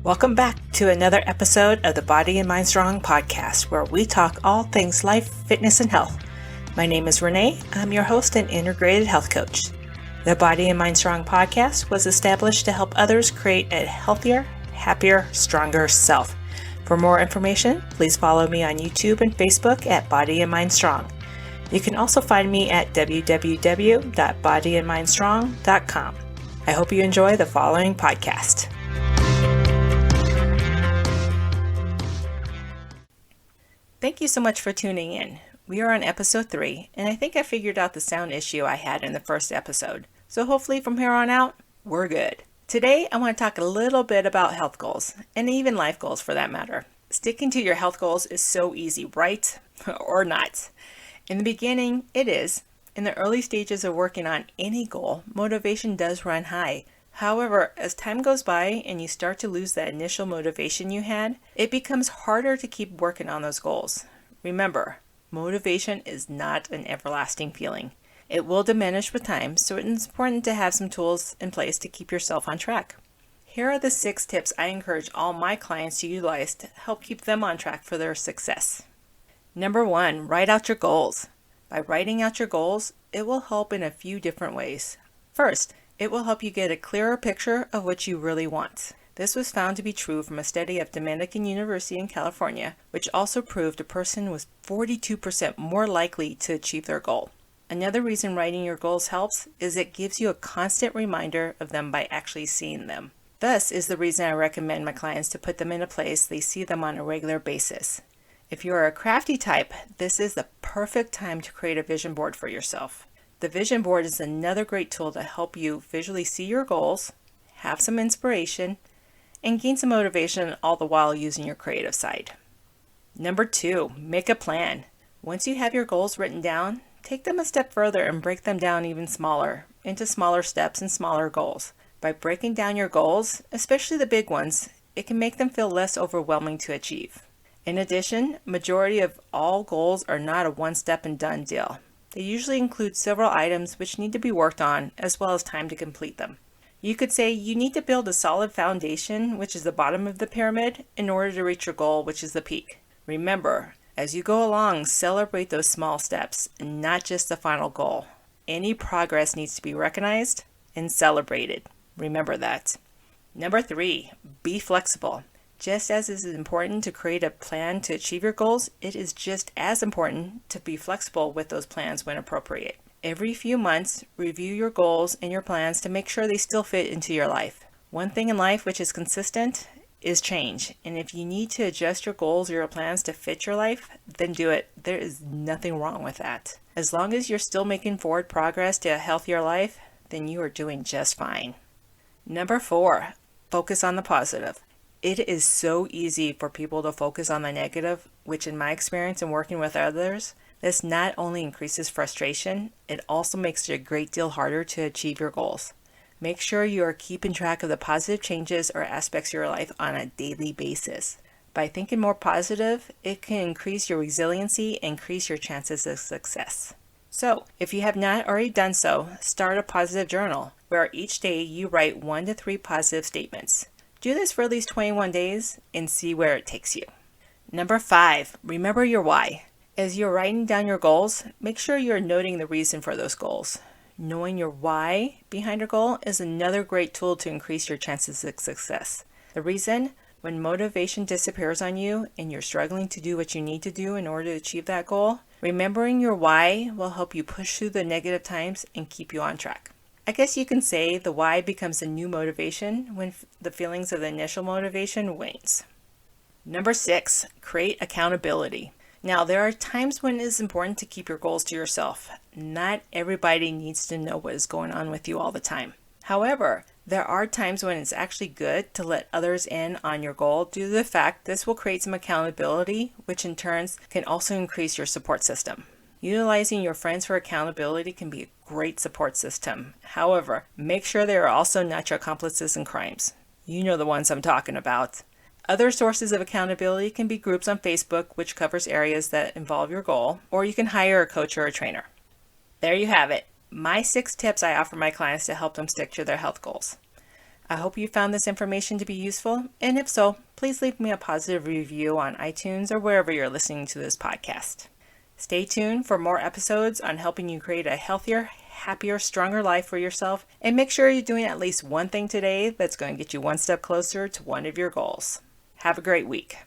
Welcome back to another episode of the Body and Mind Strong podcast, where we talk all things life, fitness, and health. My name is Renee. I'm your host and integrated health coach. The Body and Mind Strong podcast was established to help others create a healthier, happier, stronger self. For more information, please follow me on YouTube and Facebook at Body and Mind Strong. You can also find me at www.bodyandmindstrong.com. I hope you enjoy the following podcast. Thank you so much for tuning in. We are on episode 3, and I think I figured out the sound issue I had in the first episode. So hopefully from here on out, we're good. Today, I want to talk a little bit about health goals, and even life goals for that matter. Sticking to your health goals is so easy, right? Or not. In the beginning, it is. In the early stages of working on any goal, motivation does run high. However, as time goes by and you start to lose that initial motivation you had, it becomes harder to keep working on those goals. Remember, motivation is not an everlasting feeling. It will diminish with time, so it's important to have some tools in place to keep yourself on track. Here are the 6 tips I encourage all my clients to utilize to help keep them on track for their success. Number 1, write out your goals. By writing out your goals, it will help in a few different ways. First, it will help you get a clearer picture of what you really want. This was found to be true from a study of Dominican University in California, which also proved a person was 42% more likely to achieve their goal. Another reason writing your goals helps is it gives you a constant reminder of them by actually seeing them. Thus is the reason I recommend my clients to put them in a place they see them on a regular basis. If you are a crafty type, this is the perfect time to create a vision board for yourself. The vision board is another great tool to help you visually see your goals, have some inspiration, and gain some motivation, all the while using your creative side. Number 2, make a plan. Once you have your goals written down, take them a step further and break them down even smaller, into smaller steps and smaller goals. By breaking down your goals, especially the big ones, it can make them feel less overwhelming to achieve. In addition, majority of all goals are not a one-step and done deal. They usually include several items which need to be worked on, as well as time to complete them. You could say you need to build a solid foundation, which is the bottom of the pyramid, in order to reach your goal, which is the peak. Remember, as you go along, celebrate those small steps, and not just the final goal. Any progress needs to be recognized and celebrated. Remember that. Number 3, be flexible. Just as it is important to create a plan to achieve your goals, it is just as important to be flexible with those plans when appropriate. Every few months, review your goals and your plans to make sure they still fit into your life. One thing in life which is consistent is change, and if you need to adjust your goals or your plans to fit your life, then do it. There is nothing wrong with that. As long as you're still making forward progress to a healthier life, then you are doing just fine. Number 4, focus on the positive. It is so easy for people to focus on the negative, which in my experience in working with others, this not only increases frustration, it also makes it a great deal harder to achieve your goals. Make sure you are keeping track of the positive changes or aspects of your life on a daily basis. By thinking more positive, it can increase your resiliency and increase your chances of success. So, if you have not already done so, start a positive journal, where each day you write 1 to 3 positive statements. Do this for at least 21 days and see where it takes you. Number 5, remember your why. As you're writing down your goals, make sure you're noting the reason for those goals. Knowing your why behind your goal is another great tool to increase your chances of success. The reason, when motivation disappears on you and you're struggling to do what you need to do in order to achieve that goal, remembering your why will help you push through the negative times and keep you on track. I guess you can say the why becomes a new motivation when the feelings of the initial motivation wanes. Number 6, create accountability. Now, there are times when it is important to keep your goals to yourself. Not everybody needs to know what is going on with you all the time. However, there are times when it's actually good to let others in on your goal due to the fact this will create some accountability, which in turn can also increase your support system. Utilizing your friends for accountability can be a great support system. However, make sure they are also not your accomplices in crimes. You know the ones I'm talking about. Other sources of accountability can be groups on Facebook, which covers areas that involve your goal, or you can hire a coach or a trainer. There you have it. My 6 tips I offer my clients to help them stick to their health goals. I hope you found this information to be useful, and if so, please leave me a positive review on iTunes or wherever you're listening to this podcast. Stay tuned for more episodes on helping you create a healthier, happier, stronger life for yourself, and make sure you're doing at least one thing today that's going to get you one step closer to one of your goals. Have a great week.